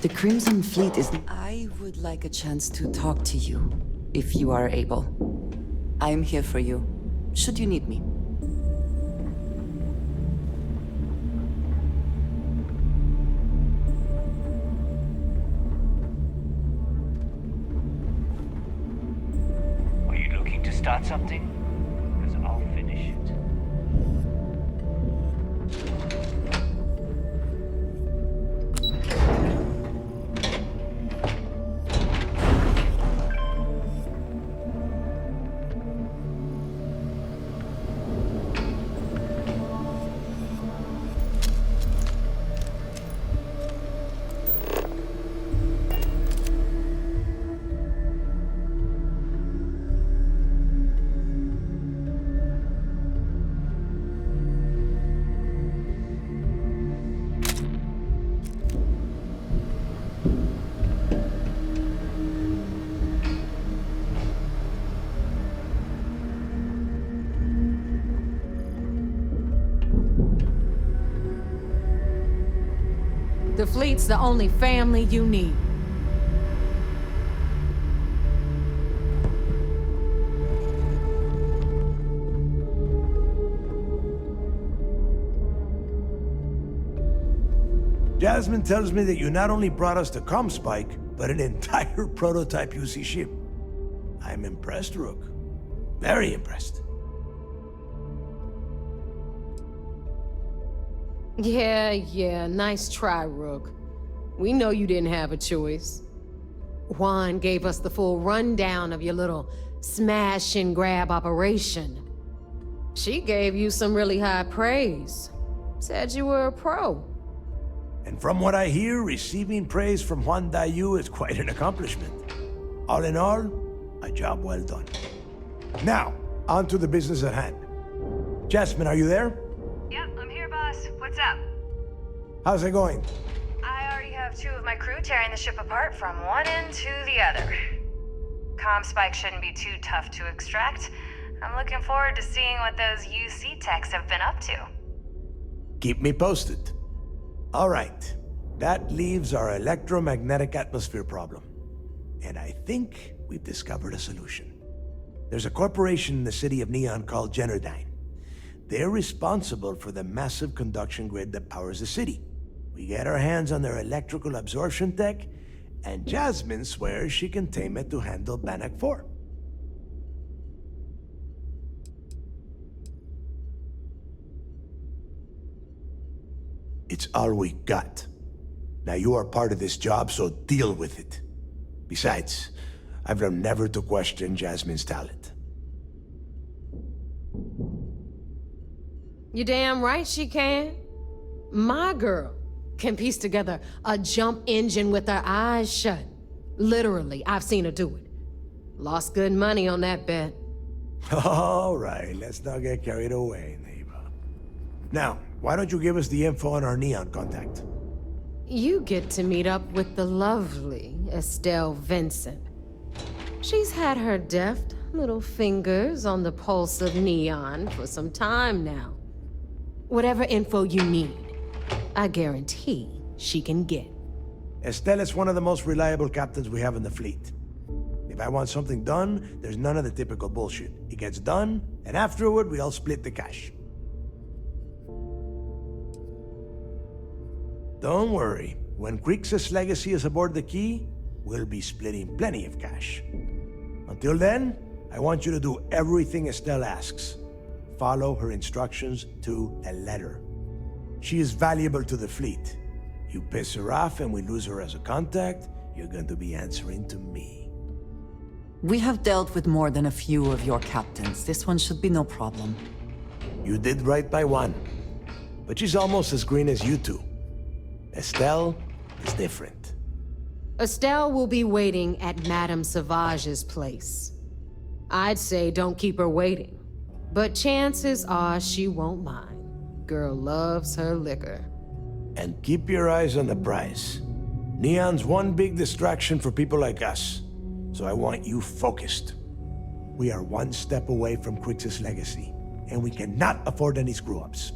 The Crimson Fleet is... I would like a chance to talk to you, if you are able. I am here for you, should you need me. Are you looking to start something? Because I'll finish it. The fleet's the only family you need. Jasmine tells me that you not only brought us the Comspike, but an entire prototype UC ship. I'm impressed, Rook. Very impressed. Yeah, nice try, Rook. We know you didn't have a choice. Juan gave us the full rundown of your little smash and grab operation. She gave you some really high praise. Said you were a pro. And from what I hear, receiving praise from Juan Dayu is quite an accomplishment. All in all, a job well done. Now, on to the business at hand. Jasmine, are you there? Yep, I'm here, boss. What's up? How's it going? I already have 2 of my crew tearing the ship apart from one end to the other. Comspike shouldn't be too tough to extract. I'm looking forward to seeing what those UC techs have been up to. Keep me posted. All right, that leaves our electromagnetic atmosphere problem. And I think we've discovered a solution. There's a corporation in the city of Neon called Generdyne. They're responsible for the massive conduction grid that powers the city. We get our hands on their electrical absorption tech, and Jasmine swears she can tame it to handle Bannock 4. It's all we got. Now you are part of this job, so deal with it. Besides, I've learned never to question Jasmine's talent. You damn right she can. My girl can piece together a jump engine with her eyes shut. Literally, I've seen her do it. Lost good money on that bet. All right, let's not get carried away, neighbor. Now, why don't you give us the info on our Neon contact? You get to meet up with the lovely Estelle Vincent. She's had her deft little fingers on the pulse of Neon for some time now. Whatever info you need, I guarantee she can get. Estelle is one of the most reliable captains we have in the fleet. If I want something done, there's none of the typical bullshit. It gets done, and afterward, we all split the cash. Don't worry. When Crixus' legacy is aboard the Key, we'll be splitting plenty of cash. Until then, I want you to do everything Estelle asks. Follow her instructions to a letter. She is valuable to the fleet. You piss her off and we lose her as a contact, you're going to be answering to me. We have dealt with more than a few of your captains. This one should be no problem. You did right by one. But she's almost as green as you two. Estelle is different. Estelle will be waiting at Madame Sauvage's place. I'd say don't keep her waiting, but chances are she won't mind. Girl loves her liquor. And keep your eyes on the prize. Neon's one big distraction for people like us, so I want you focused. We are one step away from Crixus' legacy, and we cannot afford any screw-ups.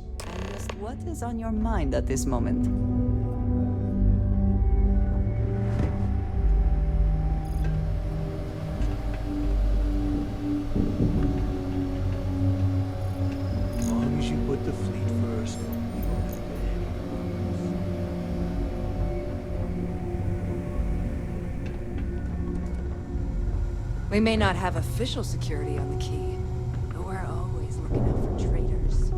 What is on your mind at this moment? We may not have official security on the key, but we're always looking out for traitors.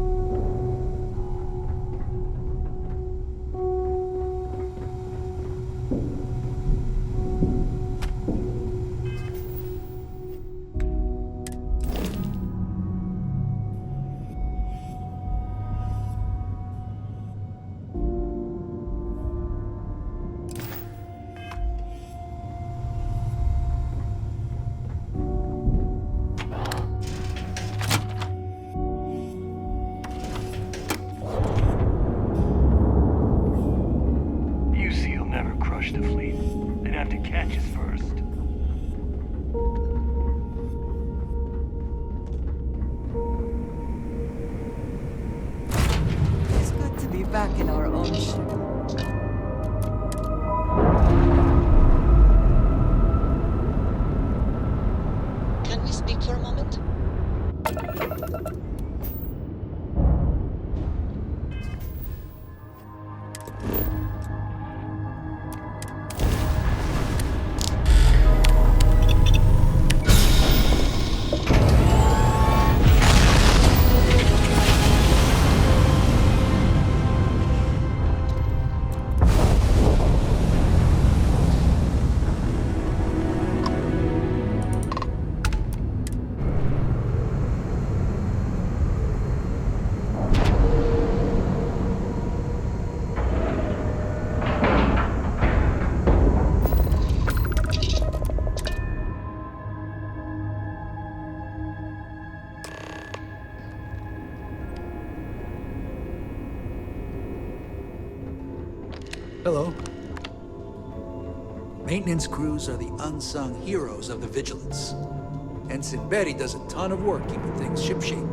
UC'll never crush the fleet. They'd have to catch us first. It's good to be back in our own ship. Can we speak for a moment? Hello. Maintenance crews are the unsung heroes of the Vigilance. Ensign Betty does a ton of work keeping things shipshape.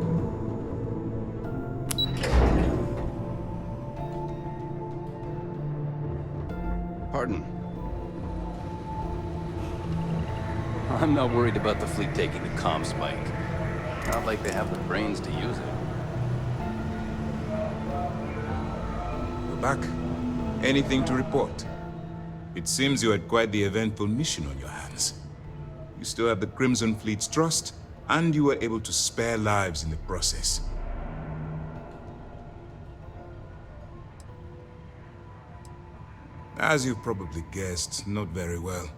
Pardon? I'm not worried about the fleet taking the comm spike. Not like they have the brains to use it. We're back. Anything to report? It seems you had quite the eventful mission on your hands. You still have the Crimson Fleet's trust, and you were able to spare lives in the process. As you've probably guessed, not very well.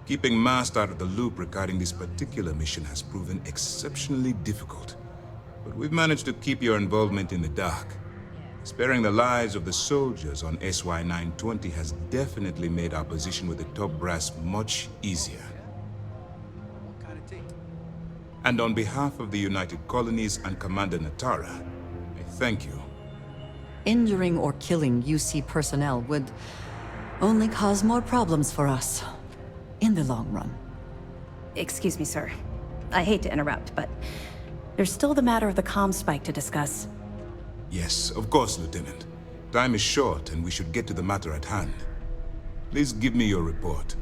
Keeping Mast out of the loop regarding this particular mission has proven exceptionally difficult. But we've managed to keep your involvement in the dark. Sparing the lives of the soldiers on SY-920 has definitely made our position with the top brass much easier. And on behalf of the United Colonies and Commander Natara, I thank you. Injuring or killing UC personnel would only cause more problems for us in the long run. Excuse me, sir. I hate to interrupt, but there's still the matter of the comm spike to discuss. Yes, of course, Lieutenant. Time is short, and we should get to the matter at hand. Please give me your report.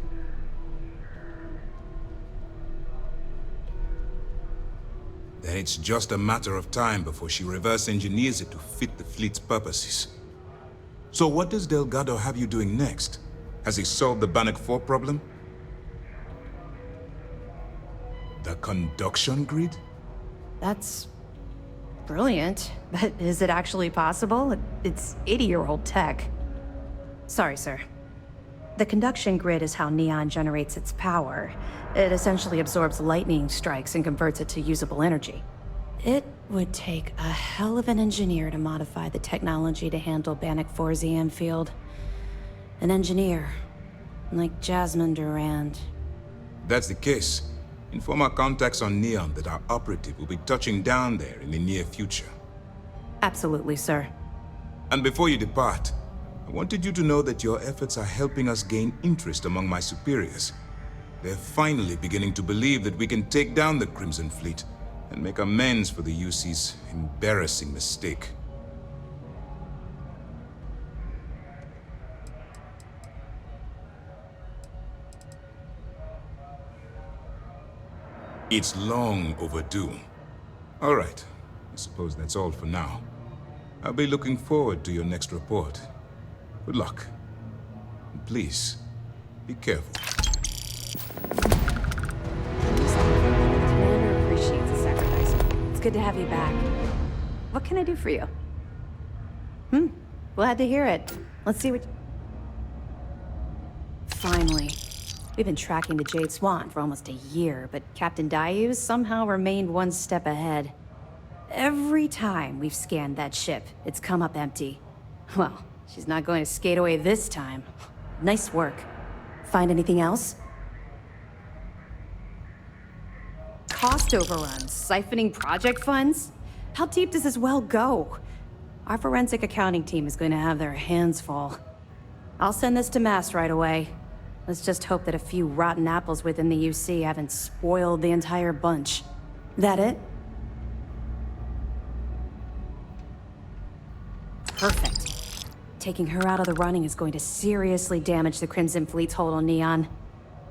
Then it's just a matter of time before she reverse engineers it to fit the fleet's purposes. So what does Delgado have you doing next? Has he solved the Bannock 4 problem? The conduction grid? That's brilliant, but is it actually possible? It's 80-year-old tech. Sorry, sir. The conduction grid is how Neon generates its power. It essentially absorbs lightning strikes and converts it to usable energy. It would take a hell of an engineer to modify the technology to handle Bannock 4's EM field. An engineer, like Jasmine Durand. That's the case. Inform our contacts on Neon that our operative will be touching down there in the near future. Absolutely, sir. And before you depart, I wanted you to know that your efforts are helping us gain interest among my superiors. They're finally beginning to believe that we can take down the Crimson Fleet and make amends for the UC's embarrassing mistake. It's long overdue. All right, I suppose that's all for now. I'll be looking forward to your next report. Good luck. And please, be careful. Can you good to have you back. What can I do for you? Glad to hear it. Let's see what... Finally. We've been tracking the Jade Swan for almost a year, but Captain Dayu's somehow remained one step ahead. Every time we've scanned that ship, it's come up empty. Well, she's not going to skate away this time. Nice work. Find anything else? Cost overruns, siphoning project funds? How deep does this well go? Our forensic accounting team is going to have their hands full. I'll send this to Mast right away. Let's just hope that a few rotten apples within the UC haven't spoiled the entire bunch. That it? Perfect. Taking her out of the running is going to seriously damage the Crimson Fleet's hold on Neon.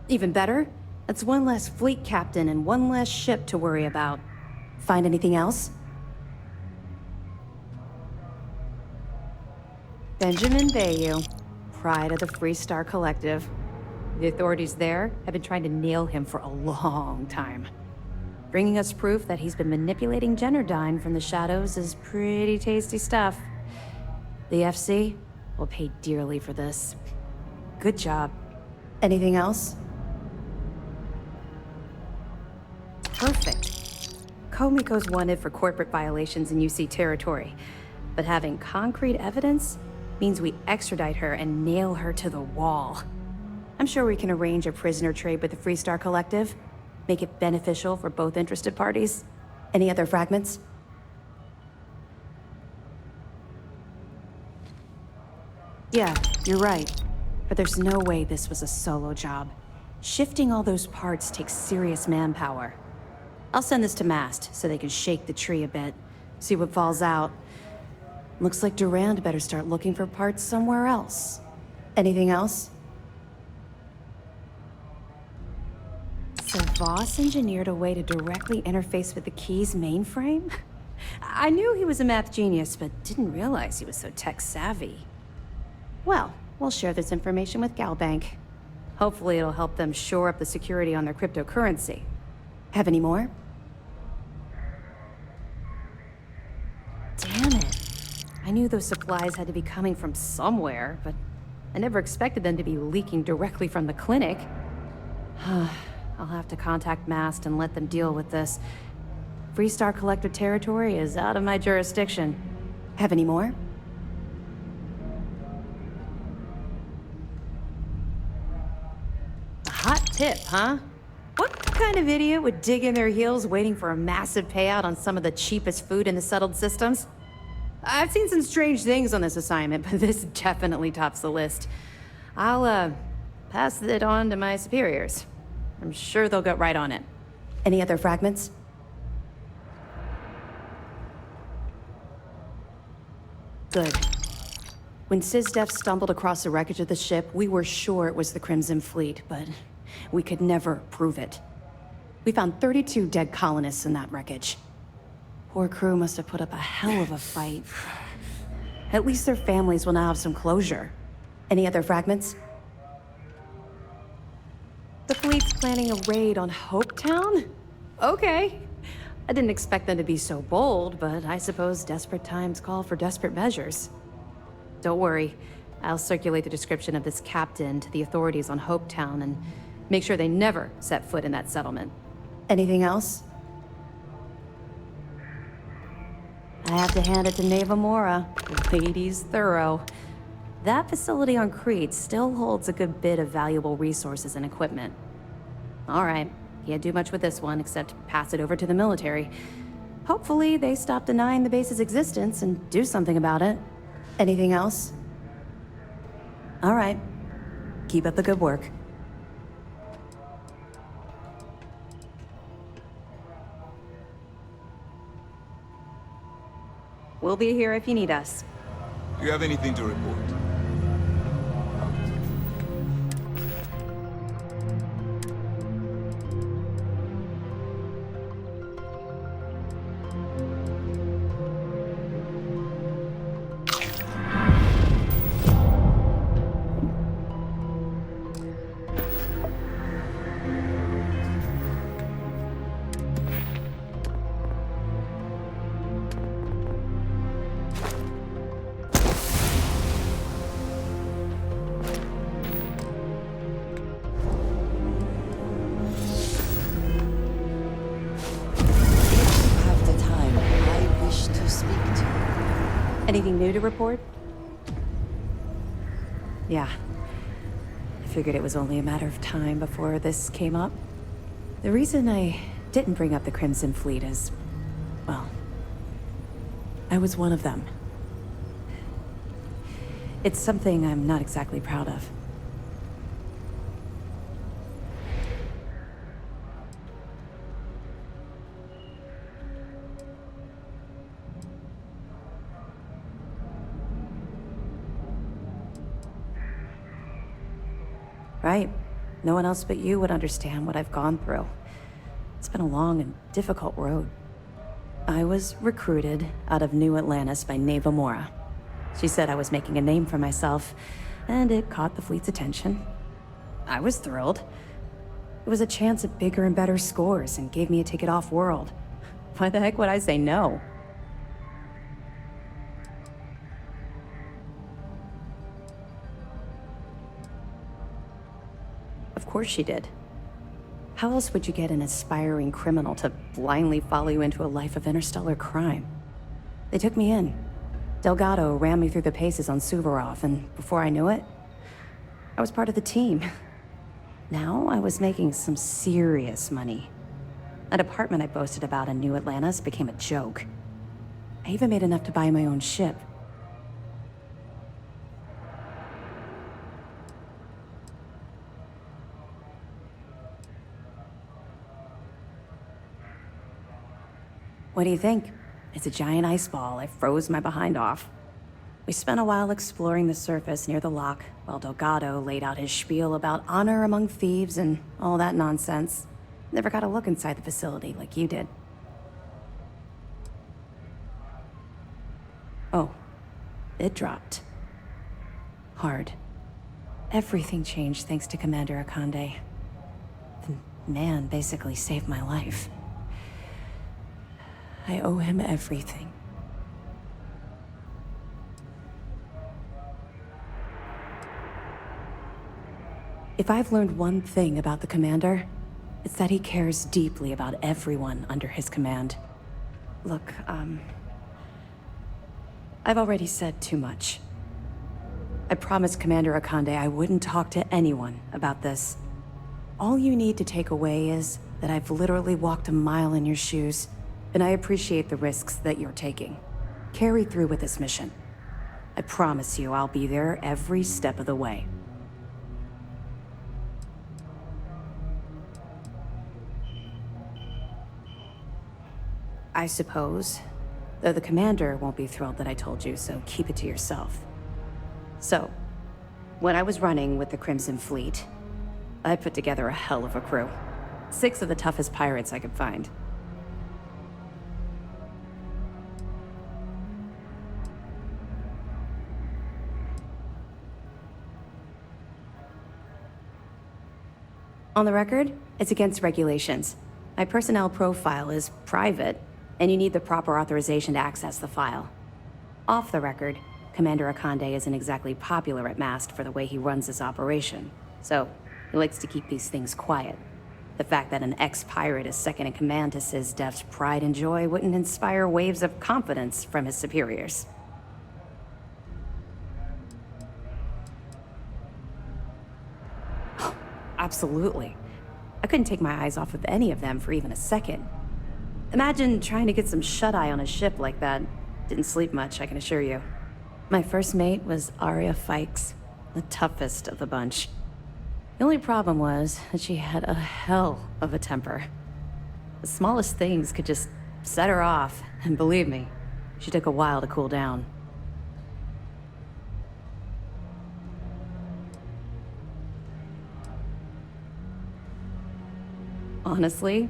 Even better, that's one less fleet captain and one less ship to worry about. Find anything else? Benjamin Bayou, pride of the Free Star Collective. The authorities there have been trying to nail him for a long time. Bringing us proof that he's been manipulating Generdyne from the shadows is pretty tasty stuff. The FC will pay dearly for this. Good job. Anything else? Perfect. Komiko's wanted for corporate violations in UC territory, but having concrete evidence means we extradite her and nail her to the wall. I'm sure we can arrange a prisoner trade with the Free Star Collective, make it beneficial for both interested parties. Any other fragments? Yeah, you're right. But there's no way this was a solo job. Shifting all those parts takes serious manpower. I'll send this to Mast so they can shake the tree a bit, see what falls out. Looks like Durand better start looking for parts somewhere else. Anything else? So Voss engineered a way to directly interface with the Key's mainframe? I knew he was a math genius, but didn't realize he was so tech-savvy. Well, we'll share this information with Galbank. Hopefully it'll help them shore up the security on their cryptocurrency. Have any more? Damn it. I knew those supplies had to be coming from somewhere, but I never expected them to be leaking directly from the clinic. I'll have to contact Mast and let them deal with this. Free Star Collective territory is out of my jurisdiction. Have any more? A hot tip, huh? What kind of idiot would dig in their heels waiting for a massive payout on some of the cheapest food in the settled systems? I've seen some strange things on this assignment, but this definitely tops the list. I'll, pass it on to my superiors. I'm sure they'll get right on it. Any other fragments? Good. When SysDef stumbled across the wreckage of the ship, we were sure it was the Crimson Fleet, but we could never prove it. We found 32 dead colonists in that wreckage. Poor crew must have put up a hell of a fight. At least their families will now have some closure. Any other fragments? The fleet's planning a raid on Hopetown? Okay. I didn't expect them to be so bold, but I suppose desperate times call for desperate measures. Don't worry. I'll circulate the description of this captain to the authorities on Hopetown and make sure they never set foot in that settlement. Anything else? I have to hand it to Neva Mora. Lady's thorough. That facility on Crete still holds a good bit of valuable resources and equipment. All right, can't do much with this one except pass it over to the military. Hopefully they stop denying the base's existence and do something about it. Anything else? All right, keep up the good work. We'll be here if you need us. Do you have anything to report? Anything new to report? Yeah. I figured it was only a matter of time before this came up. The reason I didn't bring up the Crimson Fleet is, well, I was one of them. It's something I'm not exactly proud of. Right. No one else but you would understand what I've gone through. It's been a long and difficult road. I was recruited out of New Atlantis by Neva Mora. She said I was making a name for myself, and it caught the fleet's attention. I was thrilled. It was a chance at bigger and better scores and gave me a ticket off-world. Why the heck would I say no? Of course she did. How else would you get an aspiring criminal to blindly follow you into a life of interstellar crime? They took me in. Delgaro ran me through the paces on Suvorov, and before I knew it, I was part of the team. Now I was making some serious money. That apartment I boasted about in New Atlantis became a joke. I even made enough to buy my own ship. What do you think? It's a giant ice ball. I froze my behind off. We spent a while exploring the surface near the lock, while Delgado laid out his spiel about honor among thieves and all that nonsense. Never got a look inside the facility like you did. Oh, it dropped. Hard. Everything changed thanks to Commander Akande. The man basically saved my life. I owe him everything. If I've learned one thing about the Commander, it's that he cares deeply about everyone under his command. Look, I've already said too much. I promised Commander Akande I wouldn't talk to anyone about this. All you need to take away is that I've literally walked a mile in your shoes, and I appreciate the risks that you're taking. Carry through with this mission. I promise you I'll be there every step of the way. I suppose, though the commander won't be thrilled that I told you, so keep it to yourself. So, when I was running with the Crimson Fleet, I put together a hell of a crew. 6 of the toughest pirates I could find. On the record, it's against regulations. My personnel profile is private, and you need the proper authorization to access the file. Off the record, Commander Akande isn't exactly popular at Mast for the way he runs his operation, so he likes to keep these things quiet. The fact that an ex-pirate is second in command to SysDef's pride and joy wouldn't inspire waves of confidence from his superiors. Absolutely. I couldn't take my eyes off of any of them for even a second. Imagine trying to get some shut-eye on a ship like that. Didn't sleep much, I can assure you. My first mate was Arya Fikes, the toughest of the bunch. The only problem was that she had a hell of a temper. The smallest things could just set her off, and believe me, she took a while to cool down. Honestly,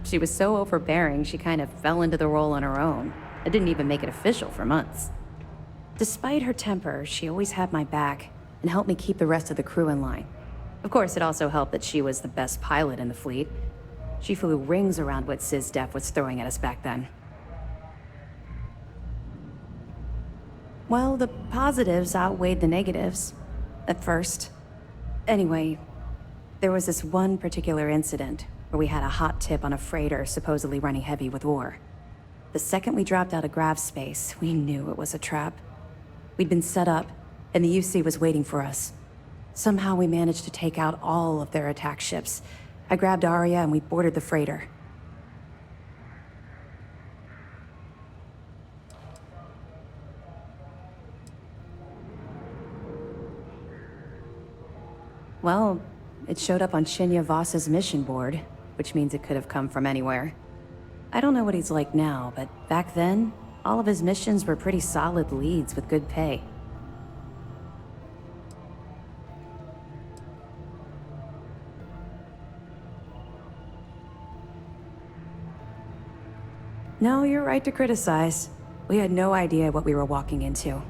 she was so overbearing she kind of fell into the role on her own. I didn't even make it official for months. Despite her temper, she always had my back and helped me keep the rest of the crew in line. Of course, it also helped that she was the best pilot in the fleet. She flew rings around what SysDef was throwing at us back then. Well, the positives outweighed the negatives. At first. Anyway, there was this one particular incident where we had a hot tip on a freighter supposedly running heavy with ore. The second we dropped out of grav space, we knew it was a trap. We'd been set up, and the UC was waiting for us. Somehow we managed to take out all of their attack ships. I grabbed Arya and we boarded the freighter. Well, it showed up on Shinya Voss's mission board, which means it could have come from anywhere. I don't know what he's like now, but back then, all of his missions were pretty solid leads with good pay. No, you're right to criticize. We had no idea what we were walking into.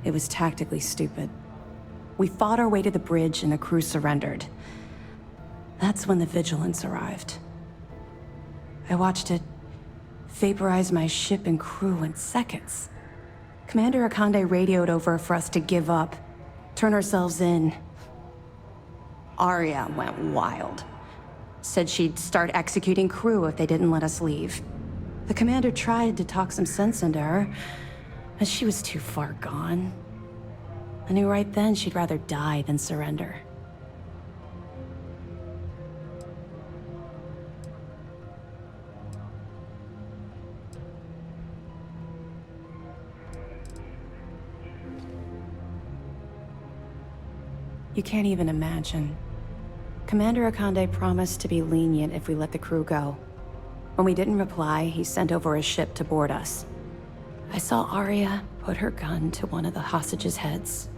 It was tactically stupid. We fought our way to the bridge and the crew surrendered. That's when the Vigilance arrived. I watched it vaporize my ship and crew in seconds. Commander Akande radioed over for us to give up, turn ourselves in. Arya went wild. Said she'd start executing crew if they didn't let us leave. The commander tried to talk some sense into her, but she was too far gone. I knew right then she'd rather die than surrender. You can't even imagine. Commander Akande promised to be lenient if we let the crew go. When we didn't reply, he sent over a ship to board us. I saw Arya put her gun to one of the hostages' heads.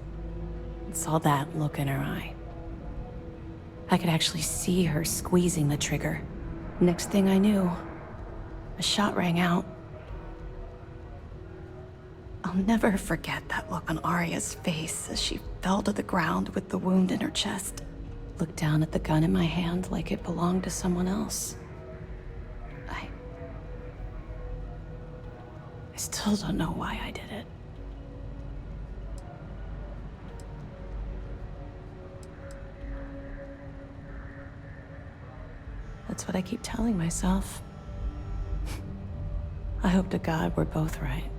And saw that look in her eye. I could actually see her squeezing the trigger. Next thing I knew, a shot rang out. I'll never forget that look on Arya's face as she fell to the ground with the wound in her chest. Looked down at the gun in my hand like it belonged to someone else. I still don't know why I did it. That's what I keep telling myself. I hope to God we're both right.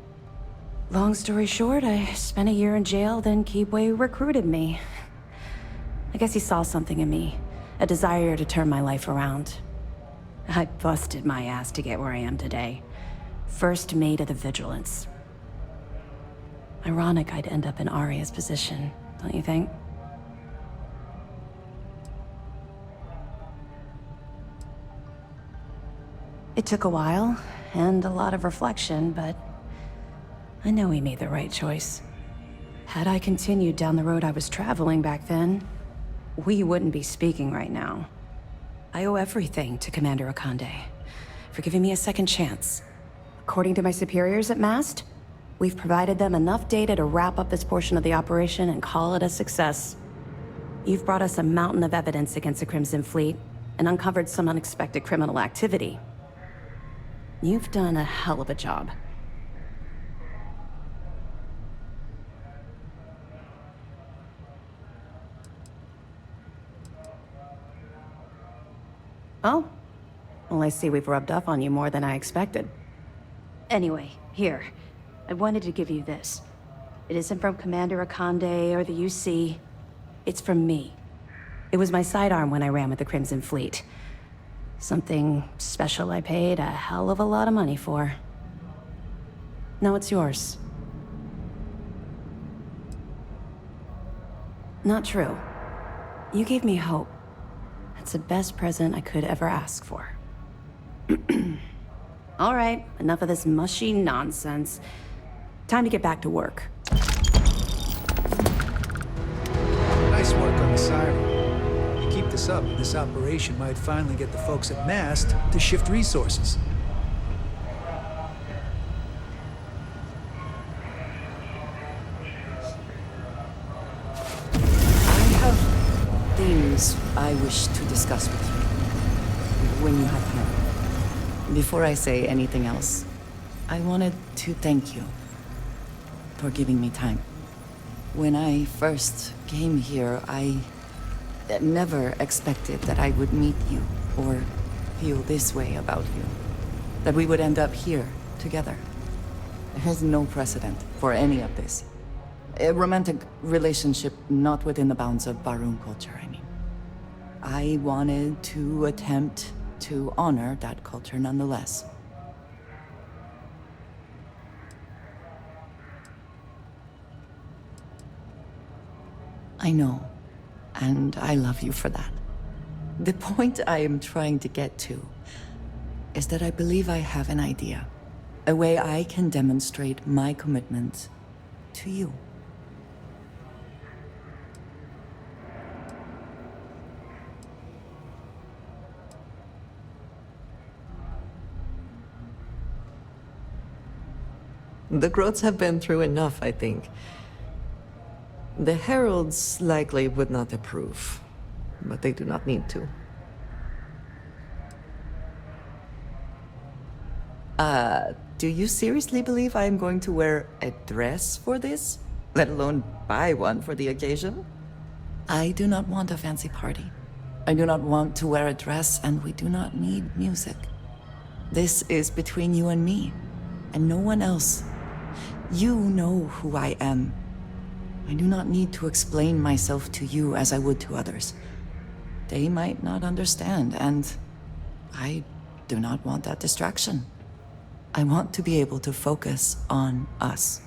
Long story short, I spent a year in jail, then Keebway recruited me. I guess he saw something in me, a desire to turn my life around. I busted my ass to get where I am today. First mate of the Vigilance. Ironic I'd end up in Arya's position, don't you think? It took a while, and a lot of reflection, but I know we made the right choice. Had I continued down the road I was traveling back then, we wouldn't be speaking right now. I owe everything to Commander Akande for giving me a second chance. According to my superiors at MAST, we've provided them enough data to wrap up this portion of the operation and call it a success. You've brought us a mountain of evidence against the Crimson Fleet and uncovered some unexpected criminal activity. You've done a hell of a job. Oh? Well, I see we've rubbed off on you more than I expected. Anyway, here. I wanted to give you this. It isn't from Commander Akande or the UC. It's from me. It was my sidearm when I ran with the Crimson Fleet. Something special I paid a hell of a lot of money for. Now it's yours. Not true. You gave me hope. That's the best present I could ever ask for. All right, enough of this mushy nonsense. Time to get back to work. Nice work on the siren. You keep this up, and this operation might finally get the folks at MAST to shift resources. I have things I wish to discuss with you when you have time. Before I say anything else, I wanted to thank you for giving me time. When I first came here, I never expected that I would meet you or feel this way about you. That we would end up here together. There is no precedent for any of this. A romantic relationship not within the bounds of Barun culture, I mean. I wanted to attempt to honor that culture nonetheless. I know, and I love you for that. The point I am trying to get to is that I believe I have an idea, a way I can demonstrate my commitment to you. The Groats have been through enough, I think. The Heralds likely would not approve, but they do not need to. Do you seriously believe I am going to wear a dress for this? Let alone buy one for the occasion? I do not want a fancy party. I do not want to wear a dress, and we do not need music. This is between you and me, and no one else. You know who I am. I do not need to explain myself to you as I would to others. They might not understand, and I do not want that distraction. I want to be able to focus on us.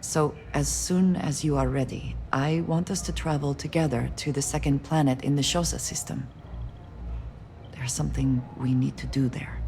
So, as soon as you are ready, I want us to travel together to the second planet in the Shosa system. There's something we need to do there.